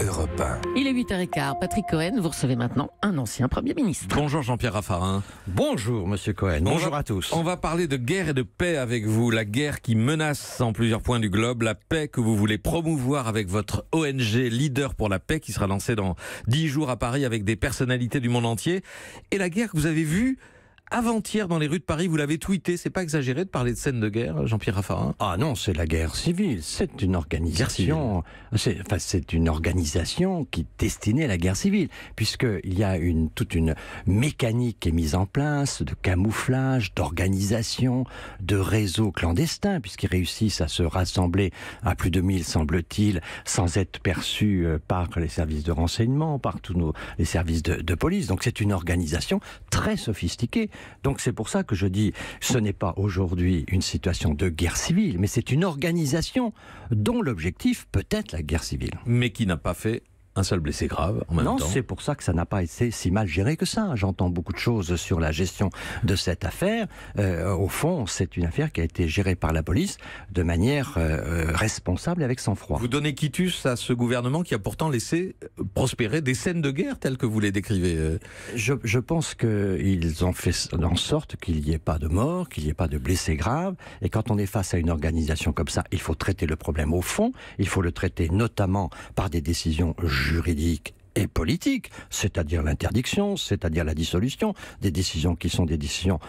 Europe 1. Il est 8h15. Patrick Cohen, vous recevez maintenant un ancien Premier ministre. Bonjour Jean-Pierre Raffarin. Bonjour Monsieur Cohen, bonjour à tous. On va parler de guerre et de paix avec vous. La guerre qui menace en plusieurs points du globe, la paix que vous voulez promouvoir avec votre ONG Leader pour la paix qui sera lancée dans 10 jours à Paris avec des personnalités du monde entier. Et la guerre que vous avez vue avant-hier dans les rues de Paris, vous l'avez tweeté. C'est pas exagéré de parler de scène de guerre, Jean-Pierre Raffarin? Ah non, c'est la guerre civile. C'est une organisation. C'est une organisation qui est destinée à la guerre civile, puisqu'il y a toute une mécanique qui est mise en place de camouflage, d'organisation, de réseaux clandestins, puisqu'ils réussissent à se rassembler à plus de 1000, semble-t-il, sans être perçus par les services de renseignement, par tous les services de police. Donc c'est une organisation très sophistiquée. Donc c'est pour ça que je dis, ce n'est pas aujourd'hui une situation de guerre civile, mais c'est une organisation dont l'objectif peut être la guerre civile. Mais qui n'a pas fait un seul blessé grave en même temps. Non, c'est pour ça que ça n'a pas été si mal géré que ça. J'entends beaucoup de choses sur la gestion de cette affaire. Au fond, c'est une affaire qui a été gérée par la police de manière responsable et avec sang-froid. Vous donnez quitus à ce gouvernement qui a pourtant laissé prospérer des scènes de guerre telles que vous les décrivez. Je pense qu'ils ont fait en sorte qu'il n'y ait pas de morts, qu'il n'y ait pas de blessés graves. Et quand on est face à une organisation comme ça, il faut traiter le problème au fond. Il faut le traiter notamment par des décisions juridique et politique, c'est-à-dire l'interdiction, c'est-à-dire la dissolution, des décisions qui sont des décisions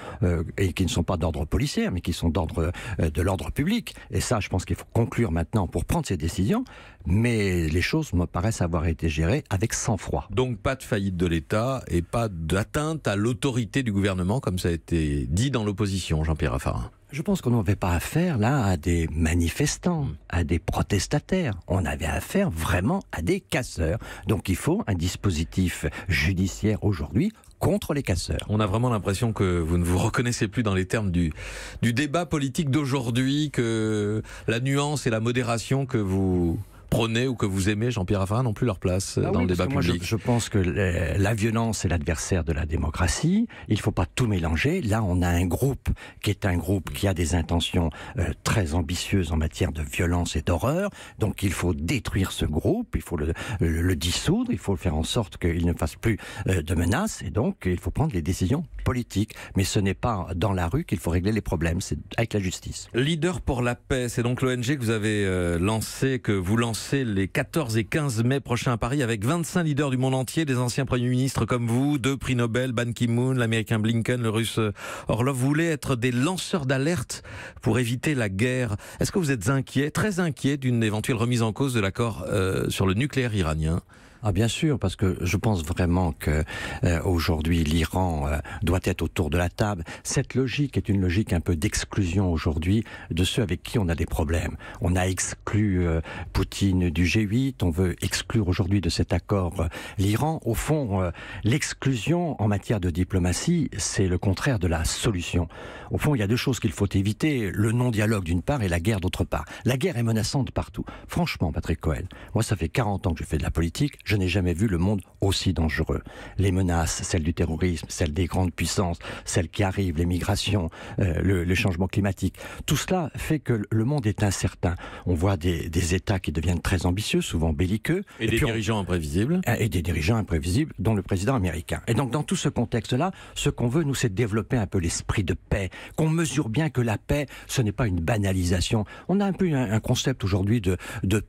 et qui ne sont pas d'ordre policier, mais qui sont de l'ordre public. Et ça, je pense qu'il faut conclure maintenant pour prendre ces décisions, mais les choses me paraissent avoir été gérées avec sang-froid. Donc pas de faillite de l'État et pas d'atteinte à l'autorité du gouvernement, comme ça a été dit dans l'opposition, Jean-Pierre Raffarin. Je pense qu'on n'avait pas affaire là à des manifestants, à des protestataires. On avait affaire vraiment à des casseurs. Donc il faut un dispositif judiciaire aujourd'hui contre les casseurs. On a vraiment l'impression que vous ne vous reconnaissez plus dans les termes du débat politique d'aujourd'hui, que la nuance et la modération que vous prônez ou que vous aimez, Jean-Pierre Raffarin, n'ont plus leur place dans le débat public. Je pense que la violence est l'adversaire de la démocratie. Il ne faut pas tout mélanger. Là, on a un groupe qui a des intentions très ambitieuses en matière de violence et d'horreur. Donc, il faut détruire ce groupe, il faut le dissoudre, il faut faire en sorte qu'il ne fasse plus de menaces. Et donc, il faut prendre les décisions politiques. Mais ce n'est pas dans la rue qu'il faut régler les problèmes, c'est avec la justice. Leader pour la paix, c'est donc l'ONG que vous avez que vous lancez les 14 et 15 mai prochains à Paris avec 25 leaders du monde entier, des anciens premiers ministres comme vous, 2 prix Nobel, Ban Ki-moon, l'américain Blinken, le russe Orlov. Vous voulez être des lanceurs d'alerte pour éviter la guerre. Est-ce que vous êtes inquiet, très inquiet d'une éventuelle remise en cause de l'accord sur le nucléaire iranien ? Ah bien sûr, parce que je pense vraiment que aujourd'hui l'Iran doit être autour de la table. Cette logique est une logique un peu d'exclusion aujourd'hui de ceux avec qui on a des problèmes. On a exclu Poutine du G8, on veut exclure aujourd'hui de cet accord l'Iran. Au fond, l'exclusion en matière de diplomatie, c'est le contraire de la solution. Au fond, il y a deux choses qu'il faut éviter, le non-dialogue d'une part et la guerre d'autre part. La guerre est menaçante partout. Franchement, Patrick Cohen, moi ça fait 40 ans que je fais de la politique, je n'ai jamais vu le monde aussi dangereux. Les menaces, celles du terrorisme, celles des grandes puissances, celles qui arrivent, les migrations, le changement climatique, tout cela fait que le monde est incertain. On voit des États qui deviennent très ambitieux, souvent belliqueux. Et des dirigeants imprévisibles. Et des dirigeants imprévisibles, dont le président américain. Et donc dans tout ce contexte-là, ce qu'on veut, nous, c'est développer un peu l'esprit de paix, qu'on mesure bien que la paix, ce n'est pas une banalisation. On a un peu un concept aujourd'hui de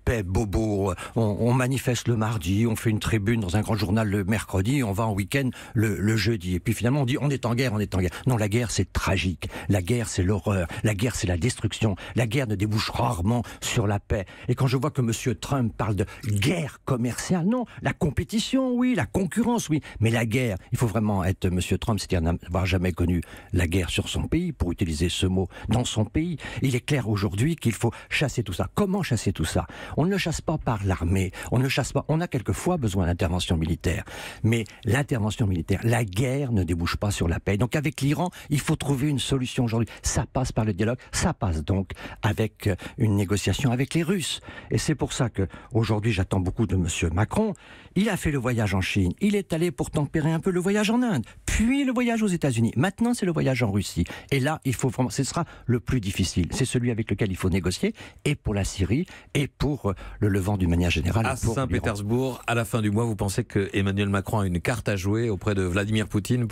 paix bobo. On manifeste le mardi, on fait une tribune dans un grand journal le mercredi, on va en week-end le jeudi. Et puis finalement, on dit on est en guerre, on est en guerre. Non, la guerre, c'est tragique. La guerre, c'est l'horreur. La guerre, c'est la destruction. La guerre ne débouche rarement sur la paix. Et quand je vois que M. Trump parle de guerre commerciale, non, la compétition, oui, la concurrence, oui, mais la guerre, il faut vraiment être M. Trump, c'est-à-dire n'avoir jamais connu la guerre sur son pays, pour utiliser ce mot, dans son pays. Il est clair aujourd'hui qu'il faut chasser tout ça. Comment chasser tout ça? On ne le chasse pas par l'armée, on ne le chasse pas. On a quelquefois besoin d'intervention militaire. militaire. Mais l'intervention militaire, la guerre ne débouche pas sur la paix. Donc avec l'Iran, il faut trouver une solution aujourd'hui. Ça passe par le dialogue, ça passe donc avec une négociation avec les Russes. Et c'est pour ça que aujourd'hui j'attends beaucoup de M. Macron. Il a fait le voyage en Chine, il est allé pour tempérer un peu le voyage en Inde, puis le voyage aux États-Unis. Maintenant, c'est le voyage en Russie. Et là, il faut vraiment, ce sera le plus difficile. C'est celui avec lequel il faut négocier, et pour la Syrie, et pour le Levant d'une manière générale. À Saint-Pétersbourg, à la fin du mois, vous pensez que Emmanuel Macron a une carte à jouer auprès de Vladimir Poutine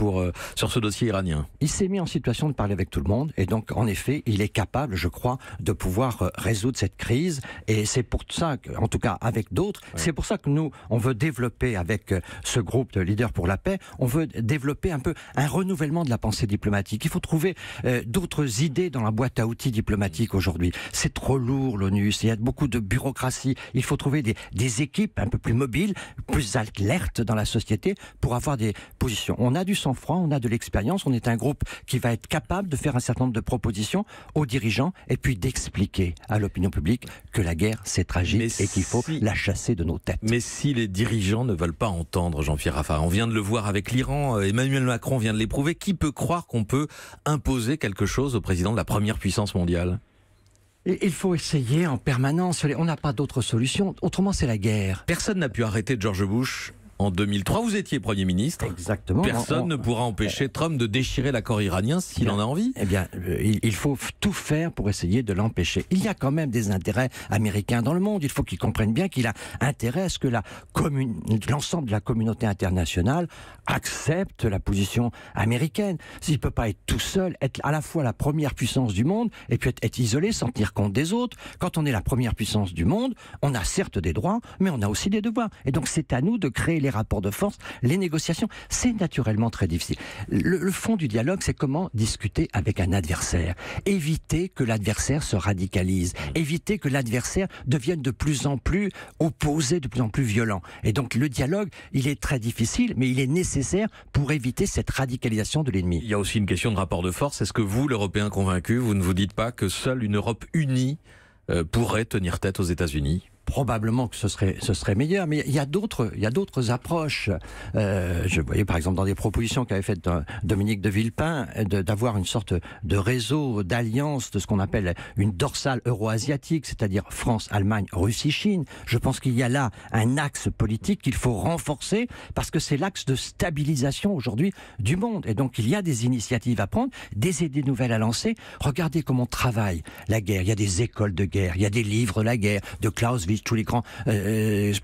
sur ce dossier iranien? Il s'est mis en situation de parler avec tout le monde, et donc, en effet, il est capable, je crois, de pouvoir résoudre cette crise. Et c'est pour ça, en tout cas avec d'autres, c'est pour ça que nous, on veut développer avec ce groupe de leaders pour la paix, on veut développer un peu un renouvellement de la pensée diplomatique. Il faut trouver d'autres idées dans la boîte à outils diplomatique aujourd'hui. C'est trop lourd, l'ONU, il y a beaucoup de bureaucratie. Il faut trouver des équipes un peu plus mobiles, plus alertes dans la société pour avoir des positions. On a du sang-froid, on a de l'expérience, on est un groupe qui va être capable de faire un certain nombre de propositions aux dirigeants et puis d'expliquer à l'opinion publique que la guerre c'est tragique et qu'il faut la chasser de nos têtes. Mais si les dirigeants ne veulent pas entendre, Jean-Pierre Raffarin, on vient de le voir avec l'Iran, Emmanuel Macron vient de l'éprouver, qui peut croire qu'on peut imposer quelque chose au président de la première puissance mondiale? Il faut essayer en permanence, on n'a pas d'autre solution, autrement c'est la guerre. Personne n'a pu arrêter George Bush. En 2003, vous étiez Premier ministre. Exactement. Personne ne pourra empêcher Trump de déchirer l'accord iranien s'il en a envie. Eh bien, il faut tout faire pour essayer de l'empêcher. Il y a quand même des intérêts américains dans le monde. Il faut qu'ils comprennent bien qu'il a intérêt à ce que l'ensemble de la communauté internationale accepte la position américaine. S'il ne peut pas être tout seul, être à la fois la première puissance du monde et puis être isolé sans tenir compte des autres. Quand on est la première puissance du monde, on a certes des droits, mais on a aussi des devoirs. Et donc c'est à nous de créer les rapports de force, les négociations. C'est naturellement très difficile. Le fond du dialogue, c'est comment discuter avec un adversaire. Éviter que l'adversaire se radicalise. Éviter que l'adversaire devienne de plus en plus opposé, de plus en plus violent. Et donc le dialogue, il est très difficile, mais il est nécessaire pour éviter cette radicalisation de l'ennemi. Il y a aussi une question de rapport de force. Est-ce que vous, l'Européen convaincu, vous ne vous dites pas que seule une Europe unie pourrait tenir tête aux États-Unis ? Probablement que ce serait meilleur, mais il y a d'autres approches. Je voyais par exemple dans des propositions qu'avait faites Dominique de Villepin d'avoir une sorte de réseau d'alliance de ce qu'on appelle une dorsale euro-asiatique, c'est-à-dire France, Allemagne, Russie, Chine. Je pense qu'il y a là un axe politique qu'il faut renforcer parce que c'est l'axe de stabilisation aujourd'hui du monde. Et donc il y a des initiatives à prendre, des idées nouvelles à lancer. Regardez comment on travaille la guerre. Il y a des écoles de guerre, il y a des livres la guerre de Clausewitz. Tous les grands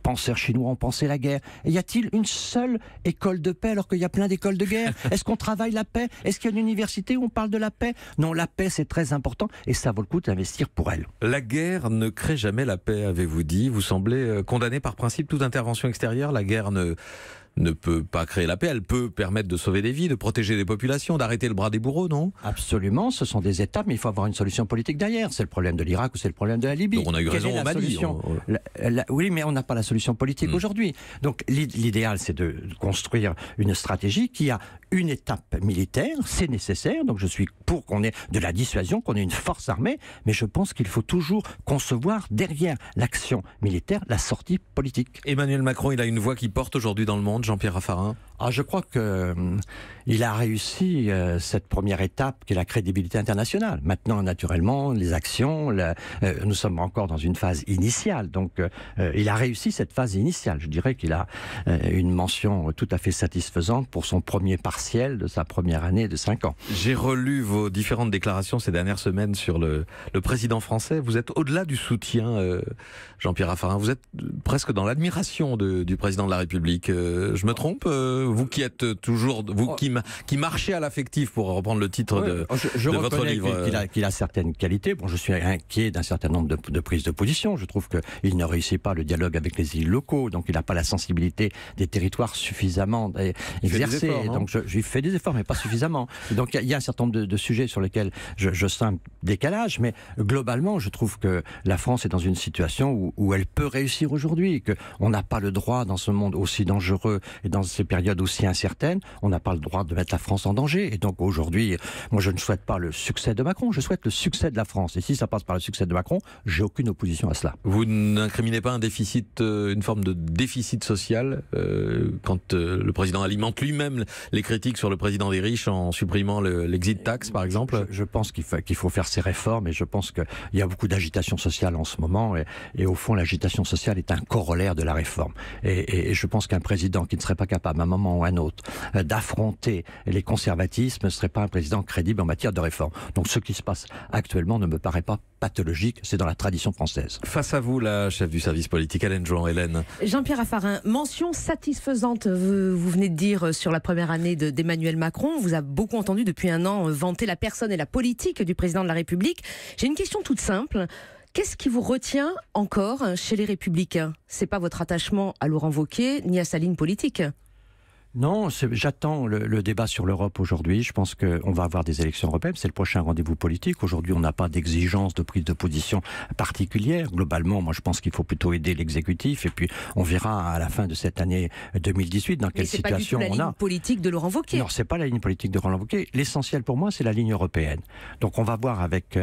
penseurs chinois ont pensé la guerre. Et y a-t-il une seule école de paix alors qu'il y a plein d'écoles de guerre? Est-ce qu'on travaille la paix? Est-ce qu'il y a une université où on parle de la paix? Non, la paix c'est très important et ça vaut le coup d'investir pour elle. La guerre ne crée jamais la paix, avez-vous dit. Vous semblez condamner par principe toute intervention extérieure. La guerre ne peut pas créer la paix, elle peut permettre de sauver des vies, de protéger des populations, d'arrêter le bras des bourreaux, non? Absolument, ce sont des étapes, mais il faut avoir une solution politique derrière. C'est le problème de l'Irak ou c'est le problème de la Libye. Donc on a eu raison au Mali. Oui, mais on n'a pas la solution politique aujourd'hui. Donc l'idéal, c'est de construire une stratégie qui a une étape militaire, c'est nécessaire, donc je suis pour qu'on ait de la dissuasion, qu'on ait une force armée, mais je pense qu'il faut toujours concevoir derrière l'action militaire la sortie politique. Emmanuel Macron, il a une voix qui porte aujourd'hui dans le monde, Jean-Pierre Raffarin? Je crois qu'il a réussi cette première étape qui est la crédibilité internationale. Maintenant, naturellement, les actions, nous sommes encore dans une phase initiale, donc il a réussi cette phase initiale. Je dirais qu'il a une mention tout à fait satisfaisante pour son premier partiel de sa première année de 5 ans. J'ai relu vos différentes déclarations ces dernières semaines sur le président français. Vous êtes au-delà du soutien, Jean-Pierre Raffarin, vous êtes presque dans l'admiration du président de la République. Je me trompe, vous qui êtes toujours, vous qui marchez à l'affectif, pour reprendre le titre de votre livre. Qu'il a certaines qualités. Bon, je suis inquiet d'un certain nombre de prises de position. Je trouve qu'il ne réussit pas le dialogue avec les élus locaux, donc il n'a pas la sensibilité des territoires suffisamment exercée. Donc je fais des efforts, mais pas suffisamment. Donc il y a un certain nombre de sujets sur lesquels je sens un décalage, mais globalement, je trouve que la France est dans une situation où elle peut réussir aujourd'hui, qu'on n'a pas le droit dans ce monde aussi dangereux et dans ces périodes période aussi incertaine, on n'a pas le droit de mettre la France en danger. Et donc aujourd'hui, moi je ne souhaite pas le succès de Macron, je souhaite le succès de la France. Et si ça passe par le succès de Macron, j'ai aucune opposition à cela. Vous n'incriminez pas un déficit, une forme de déficit social quand le président alimente lui-même les critiques sur le président des riches en supprimant l'exit tax, par exemple? Je pense qu'il faut faire ces réformes et je pense qu'il y a beaucoup d'agitation sociale en ce moment et au fond l'agitation sociale est un corollaire de la réforme. Et je pense qu'un président qui ne serait pas capable, à un moment ou à un autre, d'affronter les conservatismes ne serait pas un président crédible en matière de réforme. Donc ce qui se passe actuellement ne me paraît pas pathologique, c'est dans la tradition française. Face à vous, la chef du service politique, Hélène Jouan. Hélène. Jean-Pierre Raffarin, mention satisfaisante, vous venez de dire sur la première année d'Emmanuel Macron. On vous a beaucoup entendu depuis un an vanter la personne et la politique du président de la République. J'ai une question toute simple. Qu'est-ce qui vous retient encore chez les Républicains? C'est pas votre attachement à Laurent Wauquiez ni à sa ligne politique? Non, j'attends le débat sur l'Europe aujourd'hui. Je pense qu'on va avoir des élections européennes. C'est le prochain rendez-vous politique. Aujourd'hui, on n'a pas d'exigence de prise de position particulière. Globalement, moi, je pense qu'il faut plutôt aider l'exécutif. Et puis, on verra à la fin de cette année 2018 dans quelle situation on a. Mais c'est pas du tout la ligne politique de Laurent Wauquiez. Non, c'est pas la ligne politique de Laurent Wauquiez. L'essentiel pour moi, c'est la ligne européenne. Donc, on va voir avec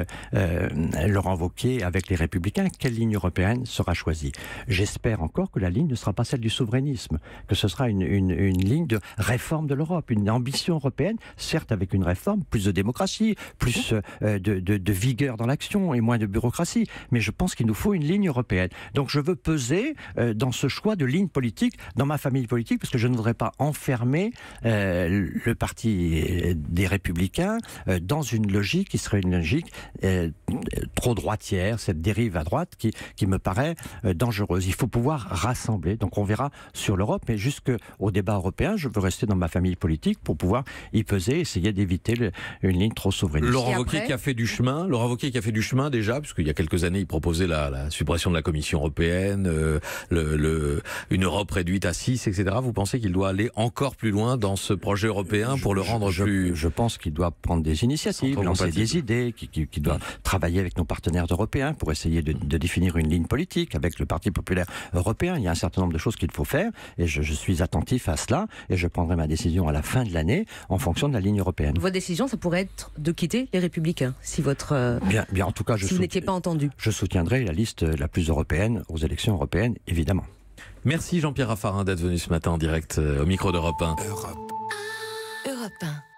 Laurent Wauquiez, avec les Républicains, quelle ligne européenne sera choisie. J'espère encore que la ligne ne sera pas celle du souverainisme, que ce sera une ligne de réforme de l'Europe, une ambition européenne, certes avec une réforme, plus de démocratie, plus de vigueur dans l'action et moins de bureaucratie, mais je pense qu'il nous faut une ligne européenne. Donc je veux peser dans ce choix de ligne politique, dans ma famille politique, parce que je ne voudrais pas enfermer le parti des Républicains dans une logique qui serait une logique trop droitière, cette dérive à droite qui me paraît dangereuse. Il faut pouvoir rassembler, donc on verra sur l'Europe, mais jusqu'au débat européen, je veux rester dans ma famille politique pour pouvoir y peser, essayer d'éviter une ligne trop souverainiste. Laurent Wauquiez qui a fait du chemin, déjà, puisqu'il y a quelques années, il proposait la suppression de la Commission européenne, une Europe réduite à 6, etc. Vous pensez qu'il doit aller encore plus loin dans ce projet européen pour le rendre plus... Je pense qu'il doit prendre des initiatives, lancer des idées, qu'il doit travailler avec nos partenaires européens pour essayer de définir une ligne politique avec le Parti populaire européen. Il y a un certain nombre de choses qu'il faut faire et je suis attentif à cela. Et je prendrai ma décision à la fin de l'année en fonction de la ligne européenne. Votre décision, ça pourrait être de quitter les Républicains, si bien, en tout cas, si vous n'étiez pas entendu. Je soutiendrai la liste la plus européenne aux élections européennes, évidemment. Merci Jean-Pierre Raffarin d'être venu ce matin en direct au micro d'Europe 1. Europe 1.